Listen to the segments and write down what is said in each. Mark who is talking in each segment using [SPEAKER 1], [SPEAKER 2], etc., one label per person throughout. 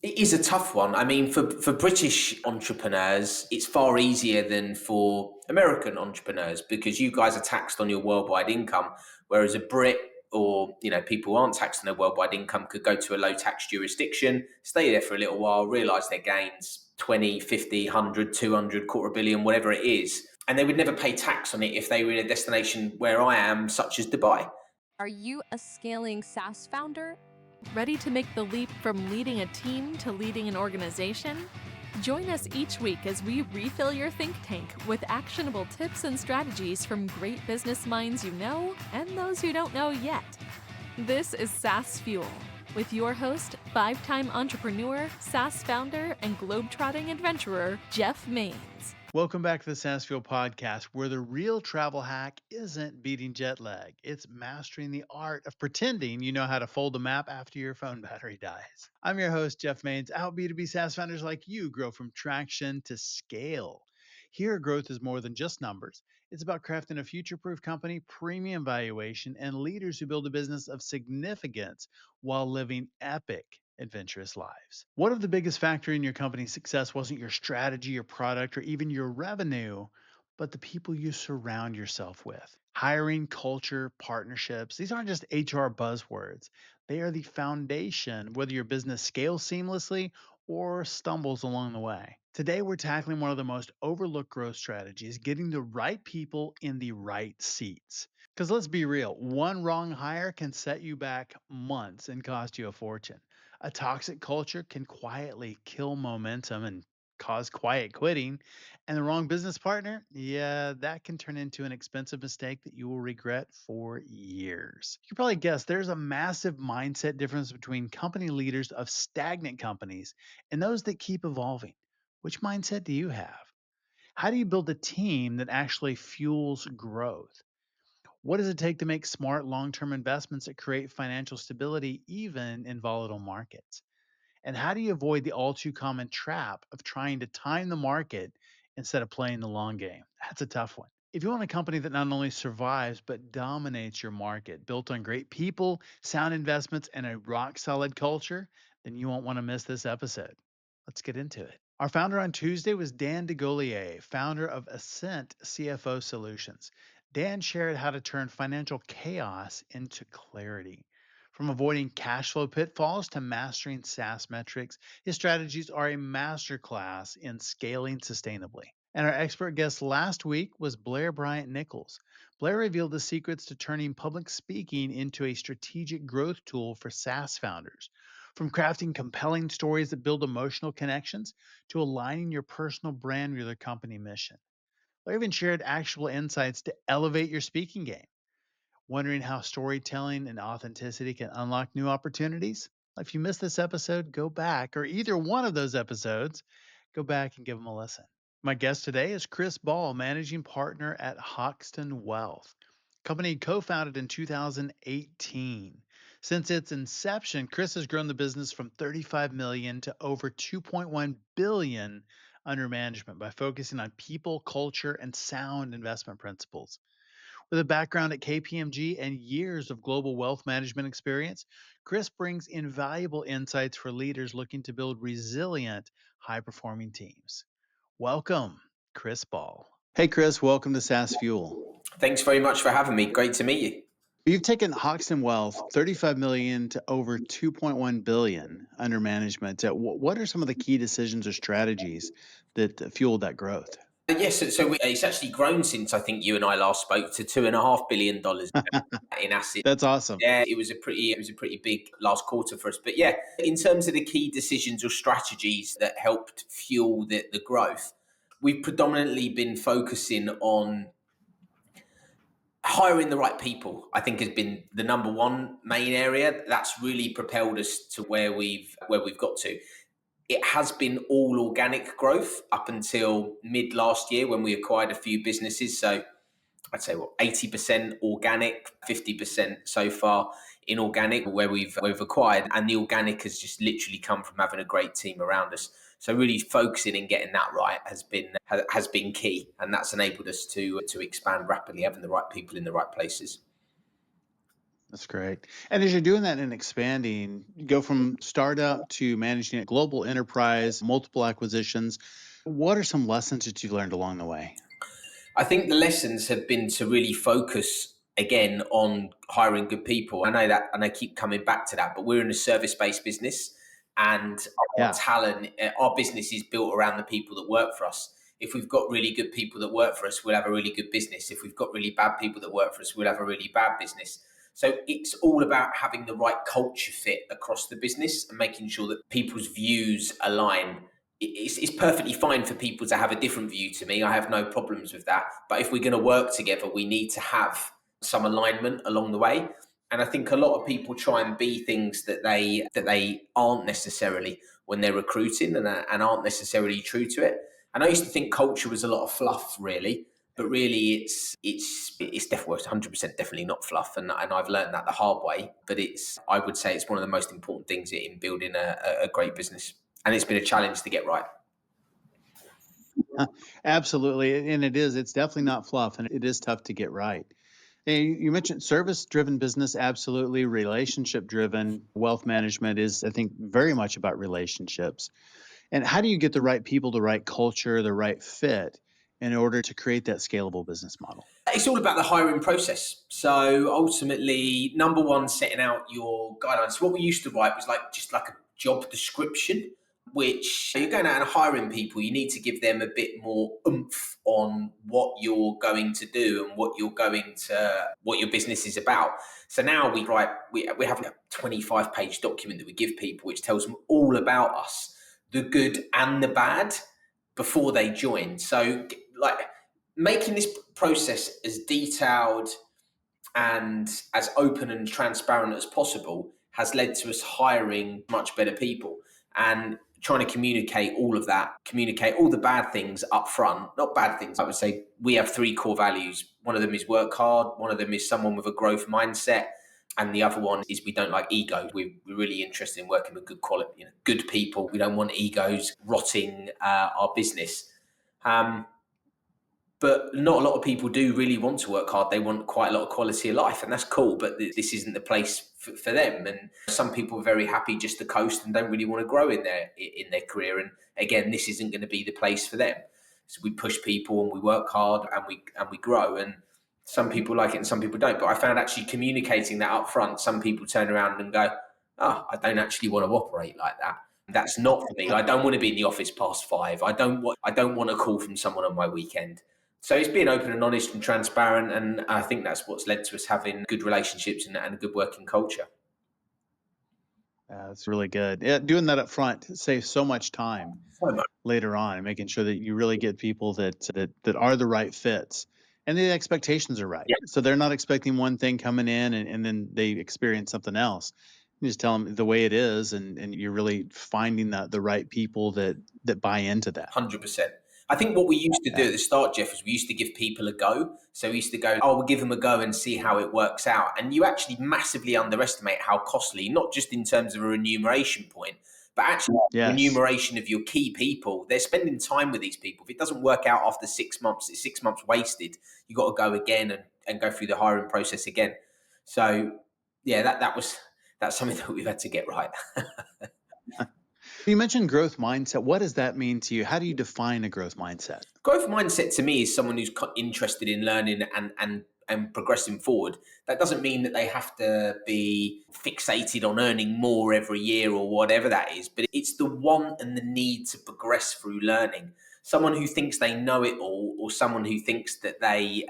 [SPEAKER 1] It is a tough one. I mean, for British entrepreneurs, it's far easier than for American entrepreneurs because you guys are taxed on your worldwide income, whereas a Brit or people who aren't taxed on their worldwide income could go to a low tax jurisdiction, stay there for a little while, realize their gains 20, 50, 100, 200, quarter billion, whatever it is, and they would never pay tax on it if they were in a destination where I am, such as Dubai.
[SPEAKER 2] Are you a scaling SaaS founder? Ready to make the leap from leading a team to leading an organization? Join us each week as we refill your think tank with actionable tips and strategies from great business minds you know and those you don't know yet. This is SaaS Fuel with your host, 5-time entrepreneur, SaaS founder, and globetrotting adventurer, Jeff Maines.
[SPEAKER 3] Welcome back to the SaaS Fuel podcast, where the real travel hack isn't beating jet lag. It's mastering the art of pretending you know how to fold a map after your phone battery dies. I'm your host, Jeff Maines. I help B2B SaaS founders like you grow from traction to scale. Here, growth is more than just numbers. It's about crafting a future-proof company, premium valuation, and leaders who build a business of significance while living epic adventurous lives. What if the biggest factor in your company's success wasn't your strategy, your product, or even your revenue, but the people you surround yourself with? Hiring, culture, partnerships, these aren't just HR buzzwords. They are the foundation, whether your business scales seamlessly or stumbles along the way. Today, we're tackling one of the most overlooked growth strategies, getting the right people in the right seats. Because let's be real, one wrong hire can set you back months and cost you a fortune. A toxic culture can quietly kill momentum and cause quiet quitting. And the wrong business partner, yeah, that can turn into an expensive mistake that you will regret for years. You can probably guess there's a massive mindset difference between company leaders of stagnant companies and those that keep evolving. Which mindset do you have? How do you build a team that actually fuels growth? What does it take to make smart long term investments that create financial stability even in volatile markets? And how do you avoid the all too common trap of trying to time the market instead of playing the long game? That's a tough one. If you want a company that not only survives but dominates your market, built on great people, sound investments, and a rock solid culture, then you won't want to miss this episode. Let's get into it. Our founder on Tuesday was Dan DeGolier, founder of Ascent CFO Solutions. Dan shared how to turn financial chaos into clarity. From avoiding cash flow pitfalls to mastering SaaS metrics, his strategies are a masterclass in scaling sustainably. And our expert guest last week was Blair Bryant Nichols. Blair revealed the secrets to turning public speaking into a strategic growth tool for SaaS founders. From crafting compelling stories that build emotional connections to aligning your personal brand with your company mission. Blair even shared actual insights to elevate your speaking game. Wondering how storytelling and authenticity can unlock new opportunities? If you missed this episode, go back, or either one of those episodes, go back and give them a listen. My guest today is Chris Ball, managing partner at Hoxton Wealth, company he co-founded in 2018. Since its inception, Chris has grown the business from 35 million to over 2.1 billion under management by focusing on people, culture, and sound investment principles. With a background at KPMG and years of global wealth management experience, Chris brings invaluable insights for leaders looking to build resilient, high performing teams. Welcome, Chris Ball. Hey, Chris, welcome to SaaS Fuel.
[SPEAKER 1] Thanks very much for having me. Great to meet you.
[SPEAKER 3] You've taken Hoxton Wealth 35 million to over 2.1 billion under management. What are some of the key decisions or strategies that fueled that growth?
[SPEAKER 1] Yes, it's actually grown since I think you and I last spoke to $2.5 billion in assets.
[SPEAKER 3] That's awesome.
[SPEAKER 1] Yeah, it was a pretty big last quarter for us. But yeah, in terms of the key decisions or strategies that helped fuel the growth, we've predominantly been focusing on hiring the right people. I think has been the number one main area that's really propelled us to where we've got to. It has been all organic growth up until mid last year when we acquired a few businesses. So I'd say 80% organic, 50% so far inorganic where we've acquired. And the organic has just literally come from having a great team around us. So really focusing and getting that right has been key. And that's enabled us to expand rapidly, having the right people in the right places.
[SPEAKER 3] That's great. And as you're doing that and expanding, you go from startup to managing a global enterprise, multiple acquisitions. What are some lessons that you've learned along the way?
[SPEAKER 1] I think the lessons have been to really focus again on hiring good people. I know that, and I keep coming back to that, but we're in a service-based business, and our
[SPEAKER 3] Yeah.
[SPEAKER 1] talent, our business is built around the people that work for us. If we've got really good people that work for us, we'll have a really good business. If we've got really bad people that work for us, we'll have a really bad business. So it's all about having the right culture fit across the business and making sure that people's views align. It's perfectly fine for people to have a different view to me. I have no problems with that. But if we're going to work together, we need to have some alignment along the way. And I think a lot of people try and be things that they aren't necessarily when they're recruiting, and aren't necessarily true to it. And I used to think culture was a lot of fluff, really, but really it's definitely 100% definitely not fluff, and I've learned that the hard way. But I would say it's one of the most important things in building a great business, and it's been a challenge to get right.
[SPEAKER 3] Absolutely. And it's definitely not fluff and it is tough to get right. And you mentioned service driven business, absolutely. Relationship driven wealth management is, I think, very much about relationships. And how do you get the right people, the right culture, the right fit in order to create that scalable business model?
[SPEAKER 1] It's all about the hiring process. So ultimately, number one, setting out your guidelines. So what we used to write was just like a job description, which you're going out and hiring people, you need to give them a bit more oomph on what you're going to do and what your business is about. So now we have a 25-page document that we give people, which tells them all about us, the good and the bad, before they join. So like making this process as detailed and as open and transparent as possible has led to us hiring much better people and trying to communicate all the bad things up front. Not bad things, I would say. We have three core values. One of them is work hard, one of them is someone with a growth mindset, and the other one is we don't like ego. We're really interested in working with good quality, good people. We don't want egos rotting our business. But not a lot of people do really want to work hard. They want quite a lot of quality of life, and that's cool. But this isn't the place for them. And some people are very happy just to coast and don't really want to grow in their career. And again, this isn't going to be the place for them. So we push people and we work hard and we grow. And some people like it and some people don't. But I found actually communicating that up front, some people turn around and go, "Oh, I don't actually want to operate like that. That's not for me. I don't want to be in the office past 5. I don't want a call from someone on my weekend." So it's being open and honest and transparent, and I think that's what's led to us having good relationships and a good working culture.
[SPEAKER 3] That's really good. Yeah, doing that up front saves so much time
[SPEAKER 1] So much.
[SPEAKER 3] later on and making sure that you really get people that are the right fits and the expectations are right.
[SPEAKER 1] Yeah,
[SPEAKER 3] So they're not expecting one thing coming in and then they experience something else. You just tell them the way it is and you're really finding the right people that buy into that.
[SPEAKER 1] 100%. I think what we used to do
[SPEAKER 3] Yeah.
[SPEAKER 1] at the start, Jeff, is we used to give people a go. So we used to go, "Oh, we'll give them a go and see how it works out." And you actually massively underestimate how costly, not just in terms of a remuneration point, but actually
[SPEAKER 3] Yes.
[SPEAKER 1] remuneration of your key people. They're spending time with these people. If it doesn't work out after 6 months, it's 6 months wasted. You got to go again and go through the hiring process again. So yeah, that's something that we've had to get right.
[SPEAKER 3] You mentioned growth mindset. What does that mean to you? How do you define a growth mindset?
[SPEAKER 1] Growth mindset to me is someone who's interested in learning and progressing forward. That doesn't mean that they have to be fixated on earning more every year or whatever that is, but it's the want and the need to progress through learning. Someone who thinks they know it all, or someone who thinks that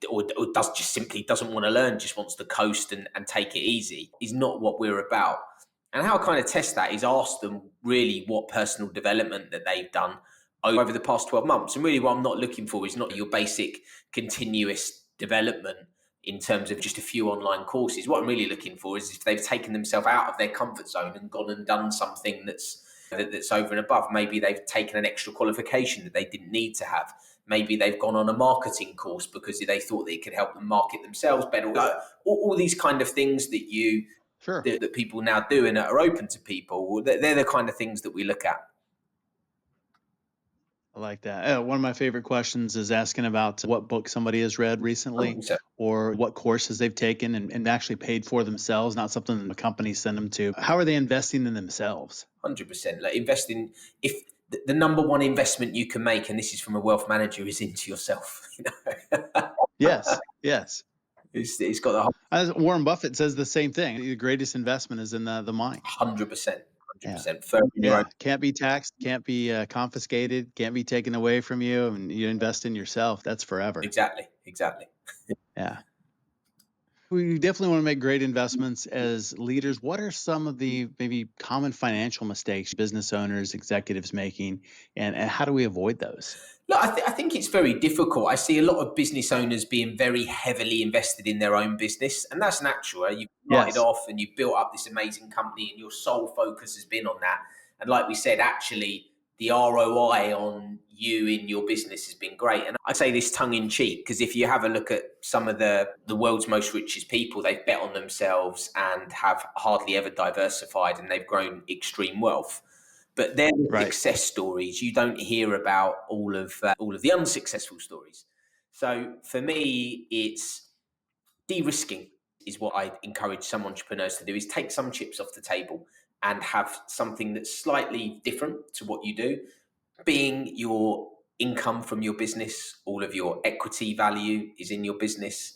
[SPEAKER 1] or does just simply doesn't want to learn, just wants to coast and take it easy, is not what we're about. And how I kind of test that is ask them really what personal development that they've done over the past 12 months. And really, what I'm not looking for is not your basic continuous development in terms of just a few online courses. What I'm really looking for is if they've taken themselves out of their comfort zone and gone and done something that's over and above. Maybe they've taken an extra qualification that they didn't need to have. Maybe they've gone on a marketing course because they thought they could help them market themselves better. All these kind of things
[SPEAKER 3] Sure.
[SPEAKER 1] that people now do and are open to people. They're the kind of things that we look at.
[SPEAKER 3] I like that. One of my favorite questions is asking about what book somebody has read recently
[SPEAKER 1] 100%.
[SPEAKER 3] or what courses they've taken and actually paid for themselves, not something the company send them to. How are they investing in themselves?
[SPEAKER 1] 100%. Like investing, if the number one investment you can make, and this is from a wealth manager, is into yourself.
[SPEAKER 3] Yes, yes.
[SPEAKER 1] It's got the whole
[SPEAKER 3] As Warren Buffett says the same thing. The greatest investment is in the mind.
[SPEAKER 1] 100%,
[SPEAKER 3] Yeah.
[SPEAKER 1] 100%. Firm in your own.
[SPEAKER 3] Yeah. Can't be taxed, can't be confiscated, can't be taken away from you. And you invest in yourself. That's forever.
[SPEAKER 1] Exactly, exactly.
[SPEAKER 3] Yeah. We definitely want to make great investments as leaders. What are some of the maybe common financial mistakes business owners, executives making, and how do we avoid those?
[SPEAKER 1] Look, I think it's very difficult. I see a lot of business owners being very heavily invested in their own business, and that's natural. You started
[SPEAKER 3] Yes.
[SPEAKER 1] off and you built up this amazing company, and your sole focus has been on that. And like we said, actually, the ROI on you in your business has been great. And I say this tongue in cheek because if you have a look at some of the world's most richest people, they've bet on themselves and have hardly ever diversified, and they've grown extreme wealth. But they're the
[SPEAKER 3] Right.
[SPEAKER 1] success stories. You don't hear about all of the unsuccessful stories. So for me, it's de-risking is what I encourage some entrepreneurs to do: is take some chips off the table and have something that's slightly different to what you do, being your income from your business, all of your equity value is in your business,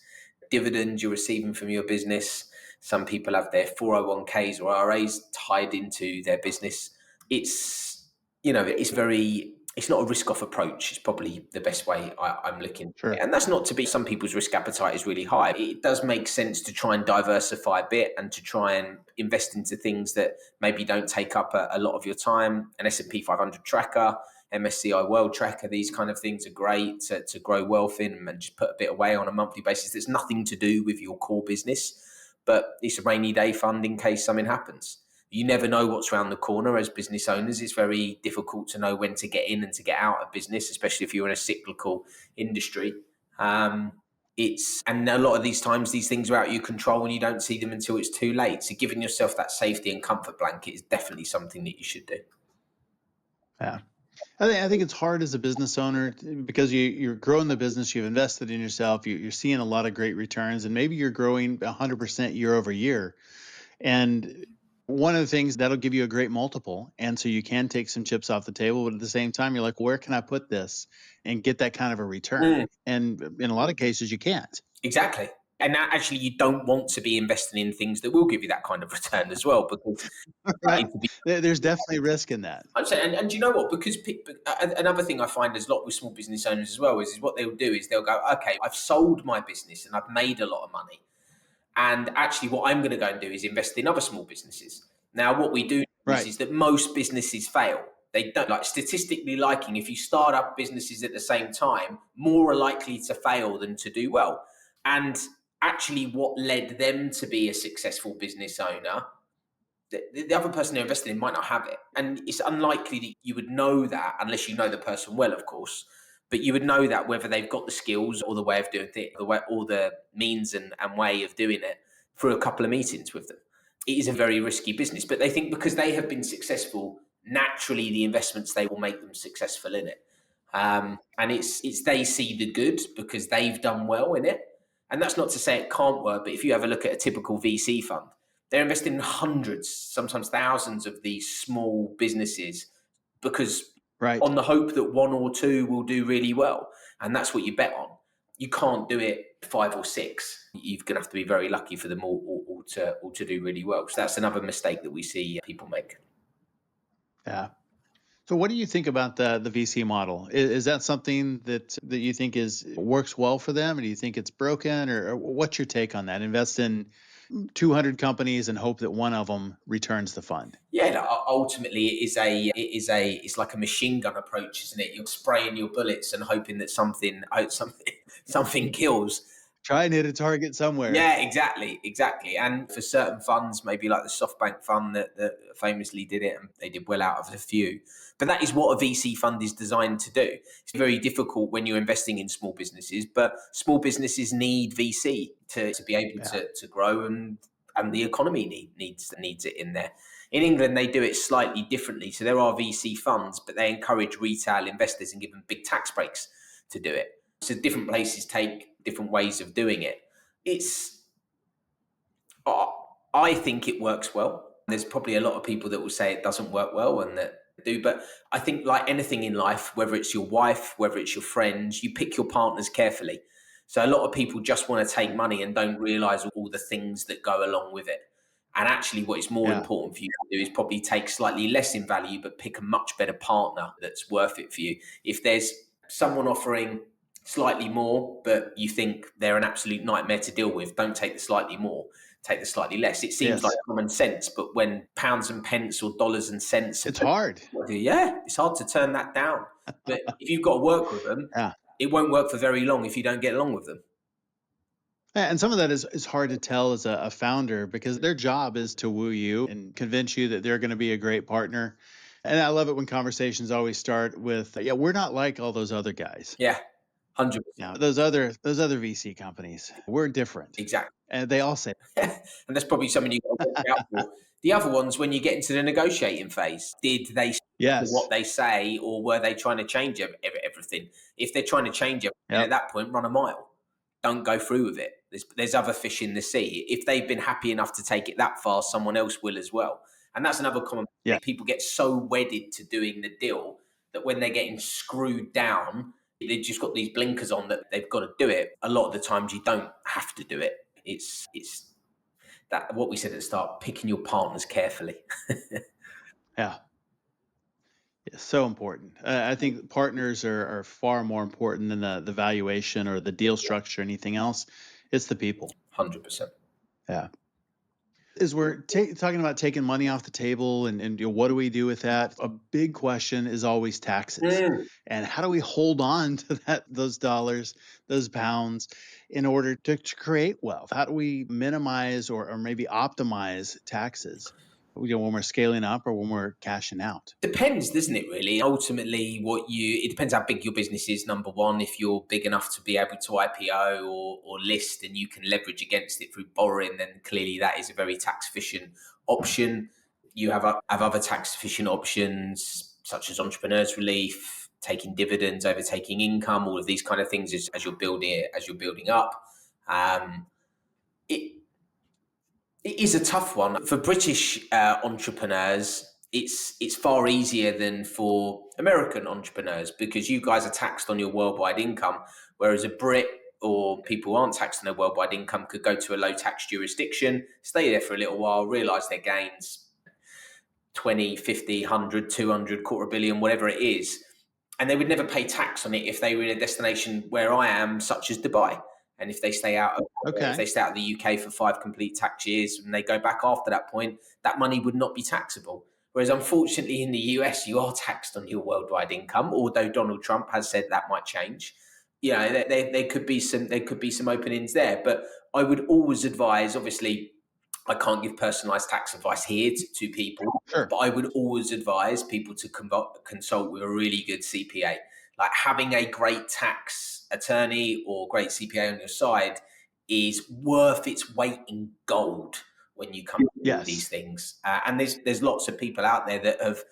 [SPEAKER 1] dividends you're receiving from your business. Some people have their 401ks or RAs tied into their business. It's, it's not a risk off approach. It's probably the best way I'm looking at it.
[SPEAKER 3] Sure.
[SPEAKER 1] And that's not to be, some people's risk appetite is really high. It does make sense to try and diversify a bit and to try and invest into things that maybe don't take up a lot of your time. An S&P 500 tracker, MSCI World Tracker, these kind of things are great to grow wealth in and just put a bit away on a monthly basis. There's nothing to do with your core business, but it's a rainy day fund in case something happens. You never know what's around the corner as business owners. It's very difficult to know when to get in and to get out of business, especially if you're in a cyclical industry. And a lot of these times these things are out of your control and you don't see them until it's too late. So giving yourself that safety and comfort blanket is definitely something that you should do.
[SPEAKER 3] Yeah. I think it's hard as a business owner because you're growing the business, you've invested in yourself, you're seeing a lot of great returns, and maybe you're growing 100% year over year. And one of the things that'll give you a great multiple. And so you can take some chips off the table, but at the same time, you're like, where can I put this and get that kind of a return? And in a lot of cases, you can't.
[SPEAKER 1] Exactly. And that actually, you don't want to be investing in things that will give you that kind of return as well, because
[SPEAKER 3] Right. There's definitely risk in that.
[SPEAKER 1] I'm saying, and do you know what? Because another thing I find is a lot with small business owners as well is what they'll do is they'll go, okay, I've sold my business and I've made a lot of money. And actually, what I'm going to go and do is invest in other small businesses. Now, what we do
[SPEAKER 3] Right.
[SPEAKER 1] is that most businesses fail. They don't, like, statistically liking, if you start up businesses at the same time, more are likely to fail than to do well. And actually, what led them to be a successful business owner, the other person they're invested in might not have it. And it's unlikely that you would know that unless you know the person well, of course. But you would know that whether they've got the skills or the way of doing it, or the means and way of doing it through a couple of meetings with them. It is a very risky business, but they think because they have been successful, naturally the investments they will make them successful in it. And it's they see the good because they've done well in it. And that's not to say it can't work, but if you have a look at a typical VC fund, they're investing in hundreds, sometimes thousands of these small businesses because
[SPEAKER 3] Right.
[SPEAKER 1] on the hope that one or two will do really well. And that's what you bet on. You can't do it 5 or 6. You're going to have to be very lucky for them all to do really well. So that's another mistake that we see people make.
[SPEAKER 3] Yeah. So what do you think about the VC model? Is that something that you think works well for them? Or do you think it's broken? Or what's your take on that? Invest in 200 companies and hope that one of them returns the fund.
[SPEAKER 1] Yeah, ultimately it's like a machine gun approach, isn't it? You're spraying your bullets and hoping that something kills.
[SPEAKER 3] Try and hit a target somewhere.
[SPEAKER 1] Yeah, exactly. And for certain funds, maybe like the SoftBank fund that famously did it, and they did well out of a few. But that is what a VC fund is designed to do. It's very difficult when you're investing in small businesses, but small businesses need VC to be able to grow, and the economy needs it in there. In England, they do it slightly differently. So there are VC funds, but they encourage retail investors and give them big tax breaks to do it. So different places take different ways of doing it. I think it works well. There's probably a lot of people that will say it doesn't work well and that do, but I think like anything in life, whether it's your wife, whether it's your friends, you pick your partners carefully. So a lot of people just want to take money and don't realize all the things that go along with it. And actually what is more
[SPEAKER 3] Yeah.
[SPEAKER 1] important for you to do is probably take slightly less in value, but pick a much better partner that's worth it for you. If there's someone offering slightly more, but you think they're an absolute nightmare to deal with, don't take the slightly more, take the slightly less. It seems like
[SPEAKER 3] Yes.
[SPEAKER 1] common sense, but when pounds and pence or dollars and cents,
[SPEAKER 3] It's hard.
[SPEAKER 1] yeah, it's hard to turn that down. But if you've got to work with them,
[SPEAKER 3] Yeah.
[SPEAKER 1] it won't work for very long if you don't get along with them.
[SPEAKER 3] And some of that is hard to tell as a founder because their job is to woo you and convince you that they're going to be a great partner. And I love it when conversations always start with, yeah, we're not like all those other guys.
[SPEAKER 1] Yeah, 100%.
[SPEAKER 3] Yeah, those other VC companies, we're different.
[SPEAKER 1] Exactly.
[SPEAKER 3] And they all say,
[SPEAKER 1] And that's probably something you've got to watch out for. The other ones, when you get into the negotiating phase, did they stick to
[SPEAKER 3] yes.
[SPEAKER 1] what they say, or were they trying to change everything? If they're trying to change everything, at that point, run a mile. Don't go through with it. There's other fish in the sea. If they've been happy enough to take it that far, someone else will as well. And that's another common thing. People get so wedded to doing the deal that when they're getting screwed down, they've just got these blinkers on that they've got to do it. A lot of the times you don't have to do it. It's that what we said at the start, picking your partners carefully.
[SPEAKER 3] Yeah. It's so important. I think partners are far more important than the valuation or the deal structure or anything else. It's the people.
[SPEAKER 1] 100%.
[SPEAKER 3] Yeah. As we're talking about taking money off the table and what do we do with that? A big question is always taxes. And how do we hold on to those dollars, those pounds in order to create wealth? How do we minimize or maybe optimize taxes? When we're scaling up or when we're cashing out?
[SPEAKER 1] Depends, doesn't it, really? Ultimately, it depends how big your business is, number one. If you're big enough to be able to IPO or list and you can leverage against it through borrowing, then clearly that is a very tax efficient option. You have other tax efficient options, such as entrepreneurs relief, taking dividends over taking income, all of these kind of things as you're building up. It is a tough one for British entrepreneurs. It's far easier than for American entrepreneurs because you guys are taxed on your worldwide income, whereas a Brit or people who aren't taxed on their worldwide income could go to a low tax jurisdiction, stay there for a little while, realize their gains, 20, 50, 100, 200, quarter billion, whatever it is, and they would never pay tax on it if they were in a destination where I am, such as Dubai. And if they stay out of the UK for 5 complete tax years and they go back after that point, that money would not be taxable. Whereas unfortunately in the US, you are taxed on your worldwide income, although Donald Trump has said that might change. You know, there could be some openings there. But I would always advise, obviously, I can't give personalized tax advice here to people, but I would always advise people to consult with a really good CPA. Like having a great tax attorney or great CPA on your side is worth its weight in gold when you come to these things. And there's lots of people out there that have,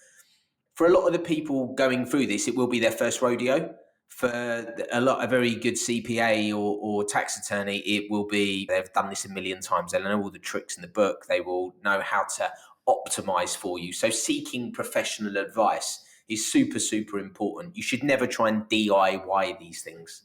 [SPEAKER 1] for a lot of the people going through this, it will be their first rodeo. For a very good CPA or tax attorney, it will be they've done this a million times. They'll know all the tricks in the book. They will know how to optimize for you. So seeking professional advice is super, super important. You should never try and DIY these things.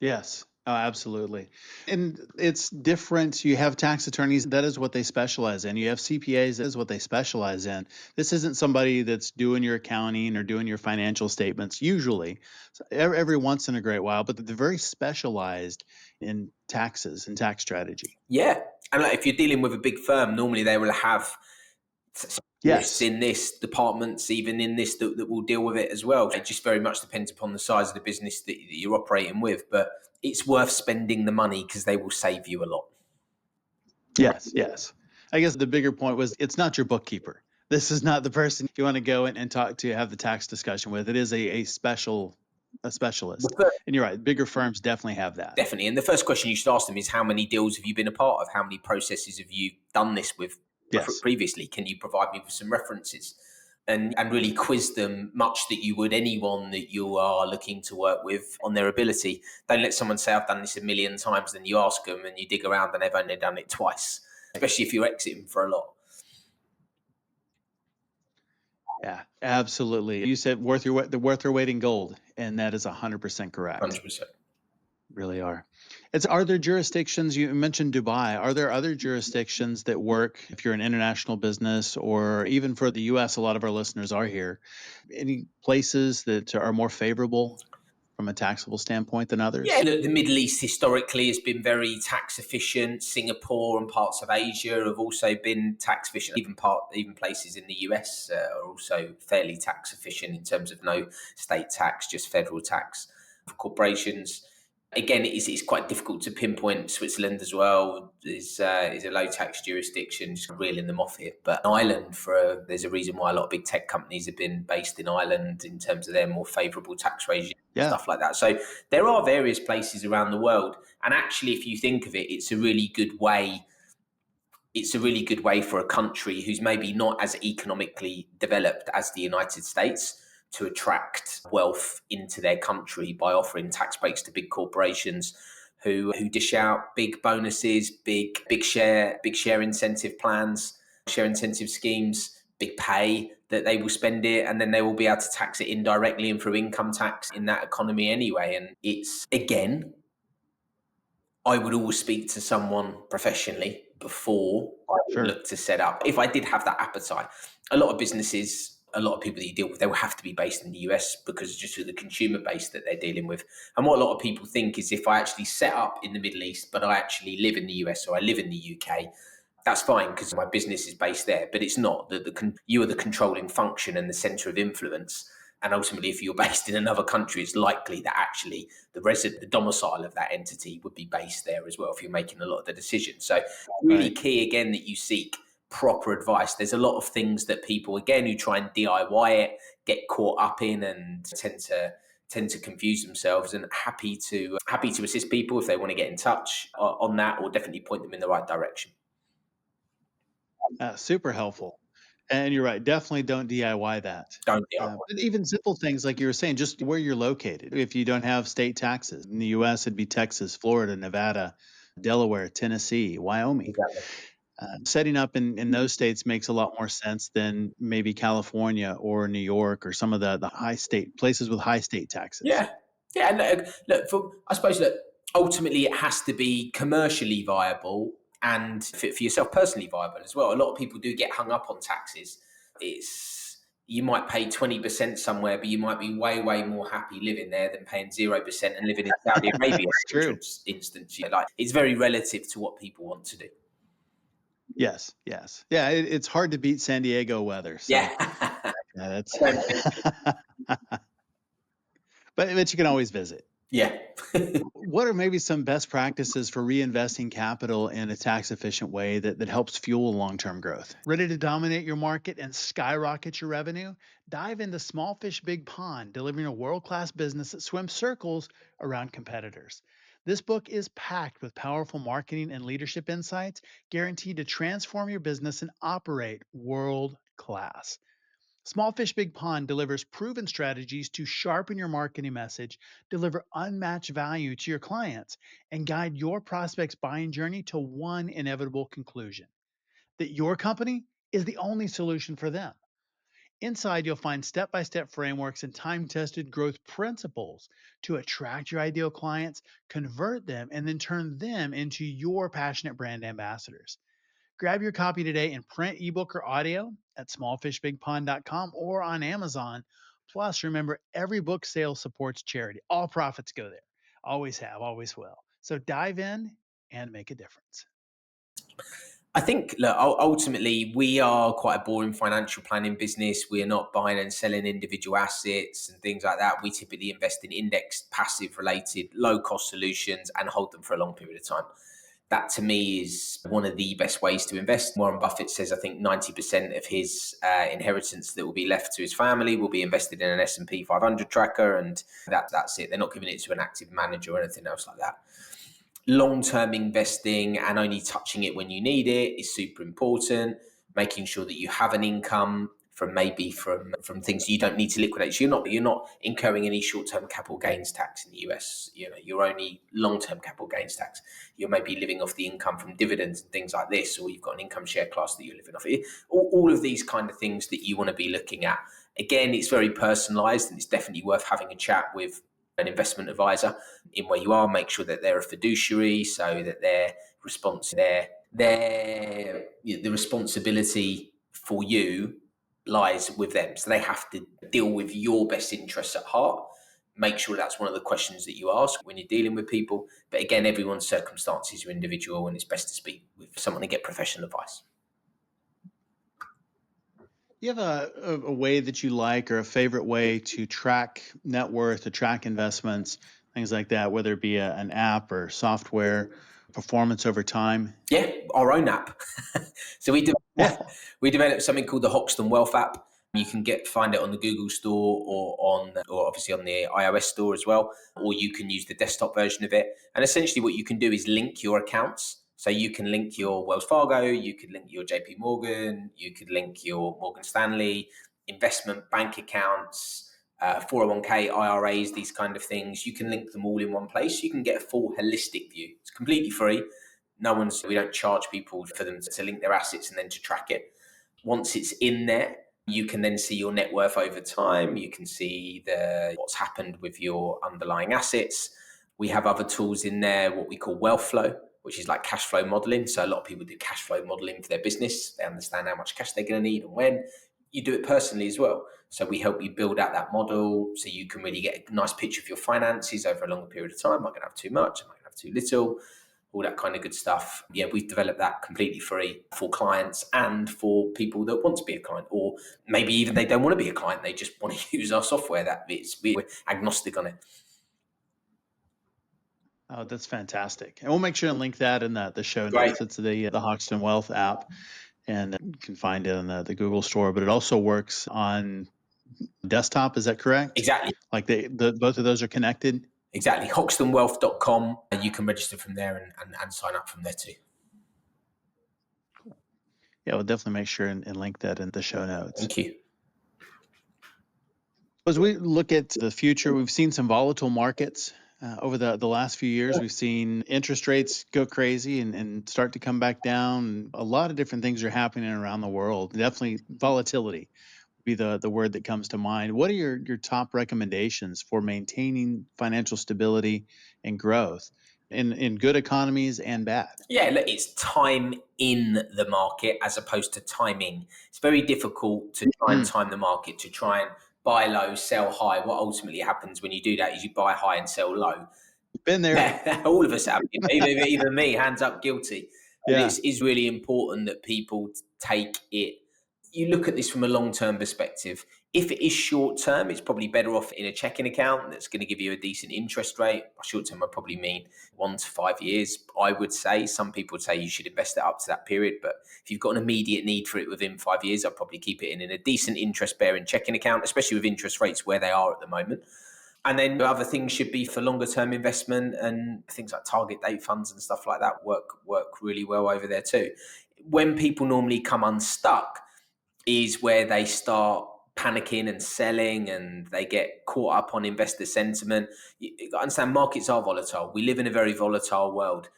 [SPEAKER 3] Yes. Oh, absolutely. And it's different. You have tax attorneys, that is what they specialize in. You have CPAs, that is what they specialize in. This isn't somebody that's doing your accounting or doing your financial statements, usually, so every once in a great while, but they're very specialized in taxes and tax strategy.
[SPEAKER 1] Yeah. And like if you're dealing with a big firm, normally they will have in this departments, even in this that will deal with it as well. It just very much depends upon the size of the business that you're operating with, but it's worth spending the money because they will save you a lot.
[SPEAKER 3] Yes. I guess the bigger point was it's not your bookkeeper. This is not the person you want to go in and talk to, have the tax discussion with. It is a specialist. And you're right, bigger firms definitely have that.
[SPEAKER 1] Definitely. And the first question you should ask them is, how many deals have you been a part of? How many processes have you done this with?
[SPEAKER 3] Yes.
[SPEAKER 1] previously. Can you provide me with some references? And really quiz them much that you would anyone that you are looking to work with on their ability. Don't let someone say, I've done this a million times, then you ask them and you dig around and they've only done it twice, especially if you're exiting for a lot.
[SPEAKER 3] Yeah, absolutely. You said worth their weight in gold, and that is 100% correct.
[SPEAKER 1] 100%.
[SPEAKER 3] Really are. Are there jurisdictions, you mentioned Dubai, are there other jurisdictions that work if you're an international business, or even for the US, a lot of our listeners are here, any places that are more favorable from a taxable standpoint than others?
[SPEAKER 1] Yeah, look, the Middle East historically has been very tax efficient. Singapore and parts of Asia have also been tax efficient. Even places in the US are also fairly tax efficient in terms of no state tax, just federal tax for corporations. Again, it's quite difficult to pinpoint. Switzerland as well is a low tax jurisdiction, just reeling them off here. But Ireland, there's a reason why a lot of big tech companies have been based in Ireland in terms of their more favourable tax regime, stuff like that. So there are various places around the world, and actually, if you think of it, it's a really good way. It's a really good way for a country who's maybe not as economically developed as the United States to attract wealth into their country by offering tax breaks to big corporations who dish out big bonuses, big share incentive plans, share incentive schemes, big pay that they will spend it, and then they will be able to tax it indirectly and through income tax in that economy anyway. And it's, again, I would always speak to someone professionally before I would look to set up. If I did have that appetite, a lot of businesses, a lot of people that you deal with, they will have to be based in the US because just of the consumer base that they're dealing with. And what a lot of people think is if I actually set up in the Middle East, but I actually live in the US or I live in the UK, that's fine because my business is based there. But it's not. You are the controlling function and the center of influence. And ultimately, if you're based in another country, it's likely that actually the domicile of that entity would be based there as well if you're making a lot of the decisions. So really key, again, that you seek proper advice. There's a lot of things that people, again, who try and DIY it, get caught up in and tend to confuse themselves, and happy to assist people if they want to get in touch on that, or definitely point them in the right direction.
[SPEAKER 3] Super helpful. And you're right. Definitely don't DIY that.
[SPEAKER 1] Don't DIY.
[SPEAKER 3] But even simple things like you were saying, just where you're located. If you don't have state taxes in the U.S., it'd be Texas, Florida, Nevada, Delaware, Tennessee, Wyoming.
[SPEAKER 1] Exactly.
[SPEAKER 3] Setting up in those states makes a lot more sense than maybe California or New York or some of the high state places with high state taxes.
[SPEAKER 1] Yeah. And look, I suppose that ultimately it has to be commercially viable and for yourself personally viable as well. A lot of people do get hung up on taxes. You might pay 20% somewhere, but you might be way, way more happy living there than paying 0% and living in Saudi Arabia.
[SPEAKER 3] True.
[SPEAKER 1] Instance, like it's very relative to what people want to do.
[SPEAKER 3] Yes. Yeah, it's hard to beat San Diego weather. So.
[SPEAKER 1] Yeah.
[SPEAKER 3] That's. But you can always visit.
[SPEAKER 1] Yeah.
[SPEAKER 3] What are maybe some best practices for reinvesting capital in a tax-efficient way that helps fuel long-term growth? Ready to dominate your market and skyrocket your revenue? Dive into Small Fish, Big Pond, delivering a world-class business that swims circles around competitors. This book is packed with powerful marketing and leadership insights guaranteed to transform your business and operate world-class. Small Fish, Big Pond delivers proven strategies to sharpen your marketing message, deliver unmatched value to your clients, and guide your prospects' buying journey to one inevitable conclusion: that your company is the only solution for them. Inside, you'll find step-by-step frameworks and time-tested growth principles to attract your ideal clients, convert them, and then turn them into your passionate brand ambassadors. Grab your copy today in print, ebook, or audio at smallfishbigpond.com or on Amazon. Plus, remember, every book sale supports charity. All profits go there. Always have, always will. So dive in and make a difference.
[SPEAKER 1] I think, look, ultimately, we are quite a boring financial planning business. We are not buying and selling individual assets and things like that. We typically invest in index, passive related, low cost solutions and hold them for a long period of time. That to me is one of the best ways to invest. Warren Buffett says, I think 90% of his inheritance that will be left to his family will be invested in an S&P 500 tracker. And that's it. They're not giving it to an active manager or anything else like that. Long-term investing and only touching it when you need it is super important. making sure that you have an income from things you don't need to liquidate. So you're not incurring any short-term capital gains tax in the US. You're only long-term capital gains tax. You're maybe living off the income from dividends and things like this, or you've got an income share class that you're living off. All of these kind of things that you want to be looking at. Again, it's very personalized, and it's definitely worth having a chat with an investment advisor in where you are. Make sure that they're a fiduciary, so that their the responsibility for you lies with them. So they have to deal with your best interests at heart. Make sure that's one of the questions that you ask when you're dealing with people. But again, everyone's circumstances are individual, and it's best to speak with someone and get professional advice.
[SPEAKER 3] You have a way that you like, or a favorite way to track net worth, to track investments, things like that, whether it be an app or software, performance over time?
[SPEAKER 1] Yeah, our own app. So we developed something called the Hoxton Wealth app. You can find it on the Google Store, or obviously on the iOS store as well, or you can use the desktop version of it. And essentially what you can do is link your accounts. So you can link your Wells Fargo, you could link your JP Morgan, you could link your Morgan Stanley, investment bank accounts, 401k, IRAs, these kind of things. You can link them all in one place. You can get a full holistic view. It's completely free. We don't charge people for them to link their assets and then to track it. Once it's in there, you can then see your net worth over time. You can see what's happened with your underlying assets. We have other tools in there, what we call wealth flow, which is like cash flow modeling. So a lot of people do cash flow modeling for their business. They understand how much cash they're going to need and when. You do it personally as well. So we help you build out that model so you can really get a nice picture of your finances over a longer period of time. Am I going to have too much? Am I going to have too little? All that kind of good stuff. Yeah, we've developed that completely free for clients and for people that want to be a client, or maybe even they don't want to be a client. They just want to use our software. We're agnostic on it.
[SPEAKER 3] Oh, that's fantastic. And we'll make sure and link that in the show notes.
[SPEAKER 1] Great.
[SPEAKER 3] It's the Hoxton Wealth app, and you can find it in the Google Store, but it also works on desktop. Is that correct?
[SPEAKER 1] Exactly.
[SPEAKER 3] Like both of those are connected?
[SPEAKER 1] Exactly. Hoxtonwealth.com. You can register from there and sign up from there too.
[SPEAKER 3] Cool. Yeah, we'll definitely make sure and link that in the show notes.
[SPEAKER 1] Thank you.
[SPEAKER 3] As we look at the future, we've seen some volatile markets over the last few years. We've seen interest rates go crazy and start to come back down. A lot of different things are happening around the world. Definitely volatility would be the word that comes to mind. What are your top recommendations for maintaining financial stability and growth in good economies and bad?
[SPEAKER 1] Yeah, look, it's time in the market as opposed to timing. It's very difficult to try and time the market, to try and buy low, sell high. What ultimately happens when you do that is you buy high and sell low.
[SPEAKER 3] Been there.
[SPEAKER 1] All of us have, even me, hands up, guilty.
[SPEAKER 3] Yeah.
[SPEAKER 1] It is really important that people take it. You look at this from a long-term perspective. If it is short-term, it's probably better off in a checking account that's going to give you a decent interest rate. By short-term, I probably mean 1 to 5 years, I would say. Some people would say you should invest it up to that period. But if you've got an immediate need for it within 5 years, I'd probably keep it in a decent interest-bearing checking account, especially with interest rates where they are at the moment. And then other things should be for longer term investment, and things like target date funds and stuff like that work really well over there too. When people normally come unstuck is where they start panicking and selling, and they get caught up on investor sentiment. You understand, markets are volatile. We live in a very volatile world.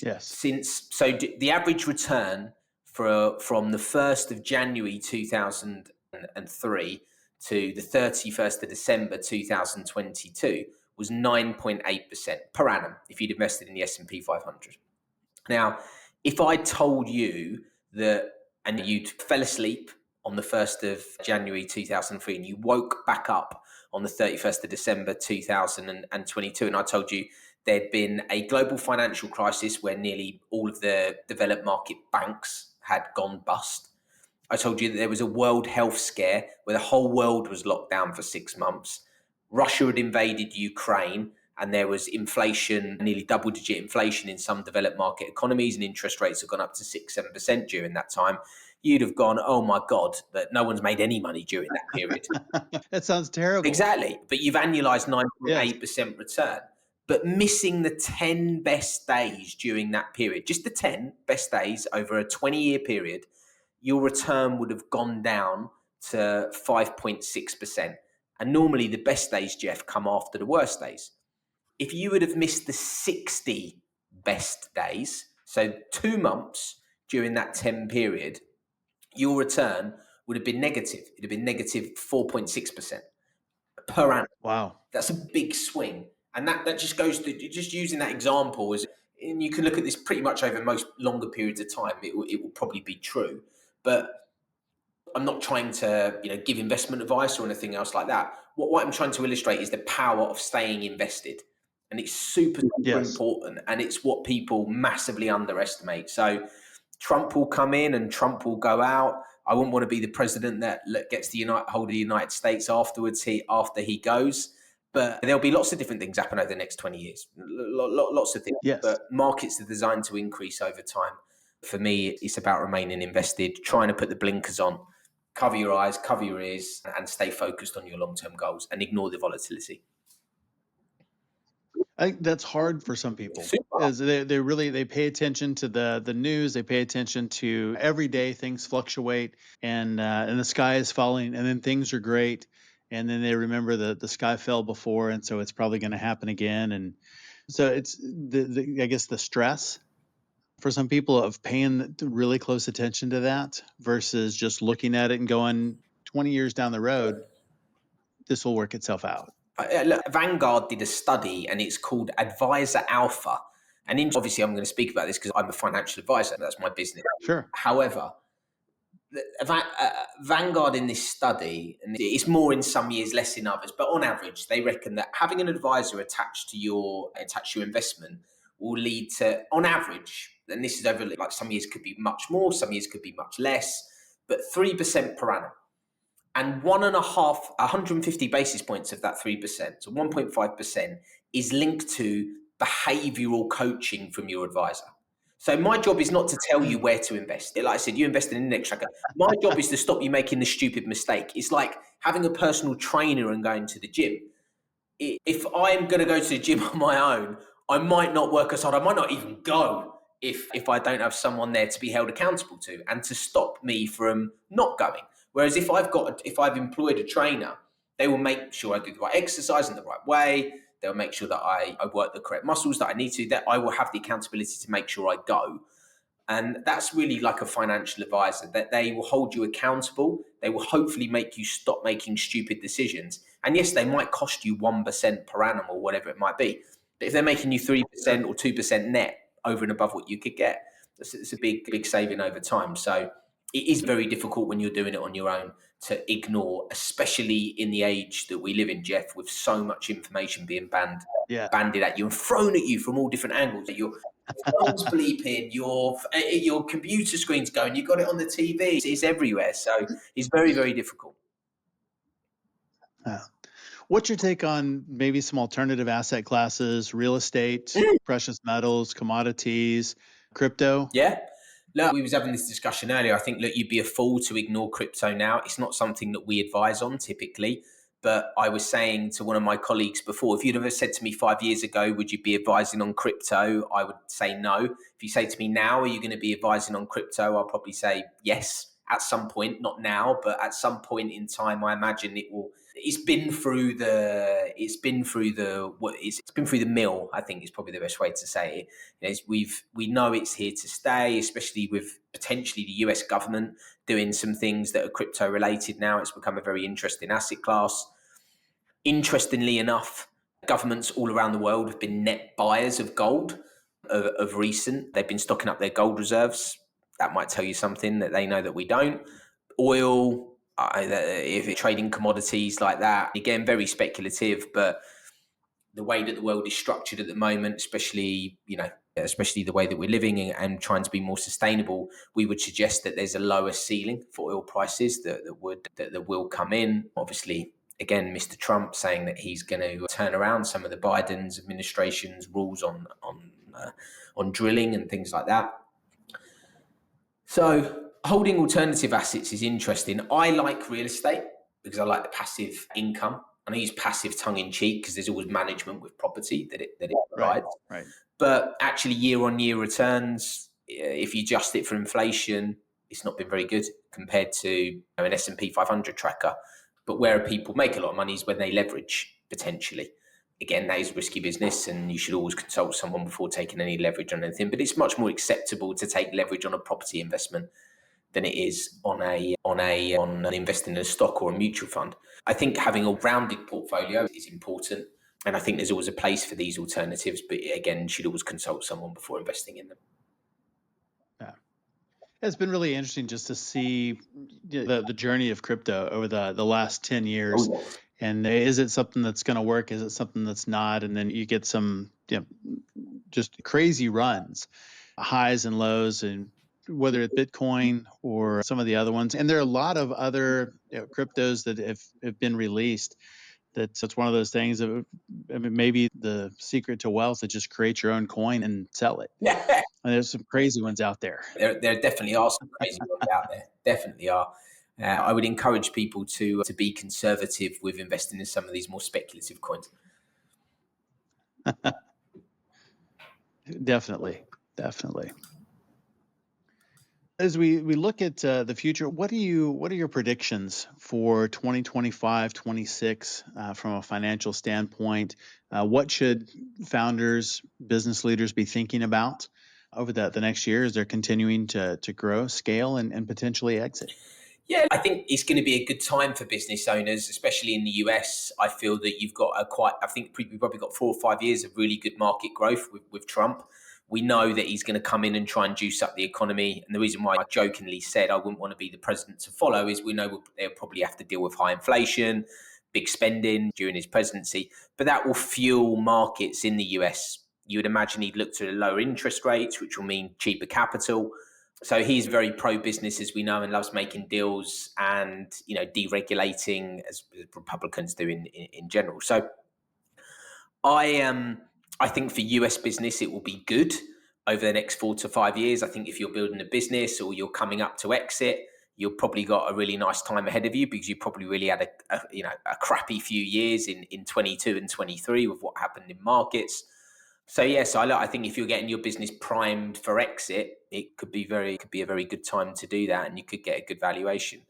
[SPEAKER 3] Yes.
[SPEAKER 1] The average return from the 1st of January 2003 to the 31st of December 2022 was 9.8% per annum if you'd invested in the S&P 500. Now, if I told you that, and you fell asleep on the 1st of January 2003 and you woke back up on the 31st of December 2022, and I told you there'd been a global financial crisis where nearly all of the developed market banks had gone bust. I told you that there was a world health scare where the whole world was locked down for 6 months. Russia had invaded Ukraine, and there was inflation, nearly double-digit inflation in some developed market economies, and interest rates have gone up to 6-7% during that time. You'd have gone, oh my God, that no one's made any money during that period.
[SPEAKER 3] That sounds terrible.
[SPEAKER 1] Exactly. But you've annualized 9.8% return. But missing the 10 best days during that period, just the 10 best days over a 20-year period, your return would have gone down to 5.6%. And normally the best days, Jeff, come after the worst days. If you would have missed the 60 best days, so 2 months during that 10 period, your return would have been negative. It would have been negative 4.6% per annum.
[SPEAKER 3] Wow.
[SPEAKER 1] That's a big swing. And that just goes to just using that example as, and you can look at this pretty much over most longer periods of time. It will probably be true, but I'm not trying to give investment advice or anything else like that. What I'm trying to illustrate is the power of staying invested, and it's super
[SPEAKER 3] Yes.
[SPEAKER 1] important, and it's what people massively underestimate. So Trump will come in and Trump will go out. I wouldn't want to be the president that gets the hold of the United States afterwards. After he goes. But there'll be lots of different things happen over the next 20 years. Lots of things.
[SPEAKER 3] Yes.
[SPEAKER 1] But markets are designed to increase over time. For me, it's about remaining invested, trying to put the blinkers on, cover your eyes, cover your ears, and stay focused on your long-term goals and ignore the volatility.
[SPEAKER 3] I think that's hard for some people, as they pay attention to the news, they pay attention to every day things fluctuate, and the sky is falling, and then things are great, and then they remember the sky fell before, and so it's probably going to happen again, and so it's I guess the stress for some people of paying really close attention to that versus just looking at it and going 20 years down the road, this will work itself out.
[SPEAKER 1] Look, Vanguard did a study, and it's called Advisor Alpha. And obviously, I'm going to speak about this because I'm a financial advisor. That's my business.
[SPEAKER 3] Sure.
[SPEAKER 1] However, Vanguard in this study, and it's more in some years, less in others, but on average, they reckon that having an advisor attached to your investment will lead to, on average, and this is over, like, some years could be much more, some years could be much less, but 3% per annum. And 150 basis points of that 3%, so 1.5%, is linked to behavioral coaching from your advisor. So my job is not to tell you where to invest. Like I said, you invest in an index tracker. My job is to stop you making the stupid mistake. It's like having a personal trainer and going to the gym. If I'm going to go to the gym on my own, I might not work as hard. I might not even go if I don't have someone there to be held accountable to and to stop me from not going. Whereas if I've employed a trainer, they will make sure I do the right exercise in the right way. They'll make sure that I work the correct muscles that I need to, that I will have the accountability to make sure I go. And that's really like a financial advisor, that they will hold you accountable. They will hopefully make you stop making stupid decisions. And yes, they might cost you 1% per annum or whatever it might be. But if they're making you 3% or 2% net over and above what you could get, it's a big saving over time. So it is very difficult when you're doing it on your own to ignore, especially in the age that we live in, Jeff, with so much information being banded at you and thrown at you from all different angles. Your phone's bleeping, your computer screen's going, you've got it on the TV. It's everywhere. So it's very, very difficult.
[SPEAKER 3] What's your take on maybe some alternative asset classes, real estate, precious metals, commodities, crypto?
[SPEAKER 1] Yeah. Look, we was having this discussion earlier. I think, look, you'd be a fool to ignore crypto now. It's not something that we advise on typically. But I was saying to one of my colleagues before, if you'd ever said to me 5 years ago, would you be advising on crypto? I would say no. If you say to me now, are you going to be advising on crypto? I'll probably say yes at some point, not now, but at some point in time, I imagine it will. It's been through the mill, I think is probably the best way to say it. We know it's here to stay, especially with potentially the US government doing some things that are crypto related now. It's become a very interesting asset class. Interestingly enough, governments all around the world have been net buyers of gold of recent. They've been stocking up their gold reserves. That might tell you something that they know that we don't. Oil, if you're trading commodities like that, again, very speculative, but the way that the world is structured at the moment, especially the way that we're living and trying to be more sustainable, we would suggest that there's a lower ceiling for oil prices that will come in. Obviously, again, Mr. Trump saying that he's going to turn around some of the Biden's administration's rules on drilling and things like that. So holding alternative assets is interesting. I like real estate because I like the passive income. And I use passive tongue in cheek because there's always management with property that it provides.
[SPEAKER 3] Right.
[SPEAKER 1] But actually, year on year returns, if you adjust it for inflation, it's not been very good compared to an S&P 500 tracker. But where people make a lot of money is when they leverage potentially. Again, that is risky business, and you should always consult someone before taking any leverage on anything. But it's much more acceptable to take leverage on a property investment than it is on investing in a stock or a mutual fund. I think having a rounded portfolio is important, and I think there's always a place for these alternatives. But again, you should always consult someone before investing in them.
[SPEAKER 3] Yeah. It's been really interesting just to see the journey of crypto over the last 10 years.
[SPEAKER 1] Oh, yes.
[SPEAKER 3] And is it something that's going to work? Is it something that's not? And then you get some just crazy runs, highs and lows, and whether it's Bitcoin or some of the other ones. And there are a lot of other cryptos that have been released. It's one of those things that, I mean, maybe the secret to wealth is just create your own coin and sell it.
[SPEAKER 1] Yeah.
[SPEAKER 3] And there's some crazy ones out there.
[SPEAKER 1] There definitely are some crazy ones out there. Definitely are. I would encourage people to be conservative with investing in some of these more speculative coins.
[SPEAKER 3] Definitely. As we look at the future, what are your predictions for 2025, 26 from a financial standpoint? What should founders, business leaders be thinking about over the next year as they're continuing to grow, scale, and potentially exit?
[SPEAKER 1] Yeah, I think it's going to be a good time for business owners, especially in the US. I feel that you've got we've probably got 4 or 5 years of really good market growth with Trump. We know that he's going to come in and try and juice up the economy. And the reason why I jokingly said I wouldn't want to be the president to follow is we know they'll probably have to deal with high inflation, big spending during his presidency, but that will fuel markets in the US. You would imagine he'd look to lower interest rates, which will mean cheaper capital. So he's very pro-business, as we know, and loves making deals and, deregulating, as Republicans do in general. So I think for US business, it will be good over the next 4 to 5 years. I think if you're building a business or you're coming up to exit, you've probably got a really nice time ahead of you, because you probably really had a crappy few years in 22 and 23 with what happened in markets. So yes, I think if you're getting your business primed for exit, it could be a very good time to do that, and you could get a good valuation.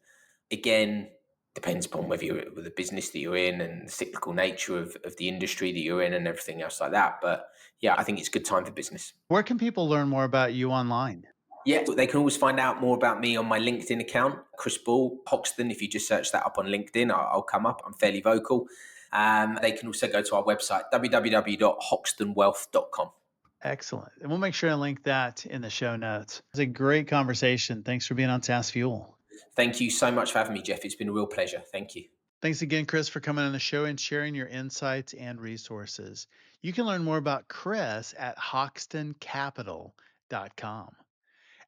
[SPEAKER 1] Again, depends upon whether you're with the business that you're in and the cyclical nature of the industry that you're in and everything else like that. But yeah, I think it's a good time for business.
[SPEAKER 3] Where can people learn more about you online?
[SPEAKER 1] Yeah, they can always find out more about me on my LinkedIn account, Chris Ball, Hoxton. If you just search that up on LinkedIn, I'll come up. I'm fairly vocal. They can also go to our website, www.hoxtonwealth.com.
[SPEAKER 3] Excellent. And we'll make sure to link that in the show notes. It's a great conversation. Thanks for being on SaaS Fuel.
[SPEAKER 1] Thank you so much for having me, Jeff. It's been a real pleasure. Thank you.
[SPEAKER 3] Thanks again, Chris, for coming on the show and sharing your insights and resources. You can learn more about Chris at hoxtoncapital.com.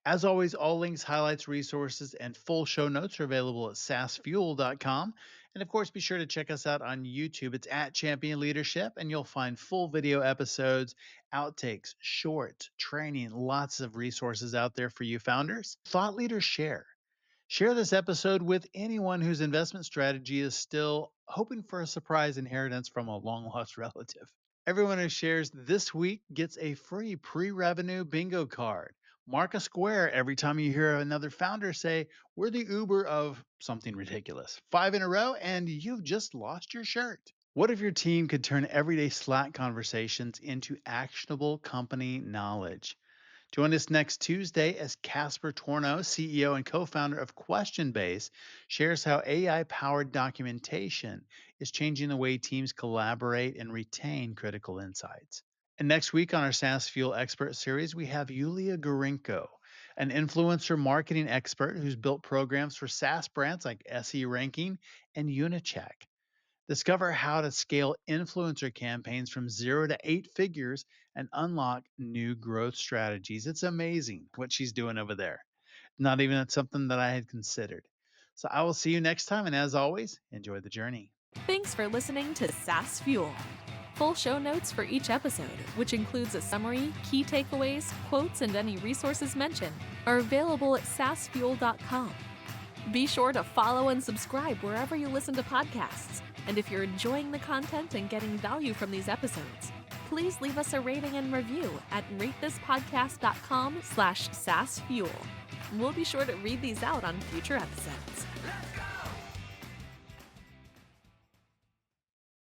[SPEAKER 3] As always, all links, highlights, resources, and full show notes are available at saasfuel.com. And of course, be sure to check us out on YouTube. It's at Champion Leadership, and you'll find full video episodes, outtakes, shorts, training, lots of resources out there for you founders. Thought leaders share. Share this episode with anyone whose investment strategy is still hoping for a surprise inheritance from a long-lost relative. Everyone who shares this week gets a free pre-revenue bingo card. Mark a square every time you hear another founder say, "We're the Uber of something ridiculous." 5 in a row, and you've just lost your shirt. What if your team could turn everyday Slack conversations into actionable company knowledge? Join us next Tuesday as Casper Torno, CEO and co-founder of QuestionBase, shares how AI-powered documentation is changing the way teams collaborate and retain critical insights. And next week on our SaaS Fuel Expert Series, we have Yulia Gorenko, an influencer marketing expert who's built programs for SaaS brands like SE Ranking and Unicheck. Discover how to scale influencer campaigns from 0 to 8 figures and unlock new growth strategies. It's amazing what she's doing over there. Not even something that I had considered. So I will see you next time. And as always, enjoy the journey.
[SPEAKER 2] Thanks for listening to SaaS Fuel. Full show notes for each episode, which includes a summary, key takeaways, quotes, and any resources mentioned, are available at saasfuel.com. Be sure to follow and subscribe wherever you listen to podcasts. And if you're enjoying the content and getting value from these episodes, please leave us a rating and review at ratethispodcast.com/SaaS Fuel. We'll be sure to read these out on future episodes.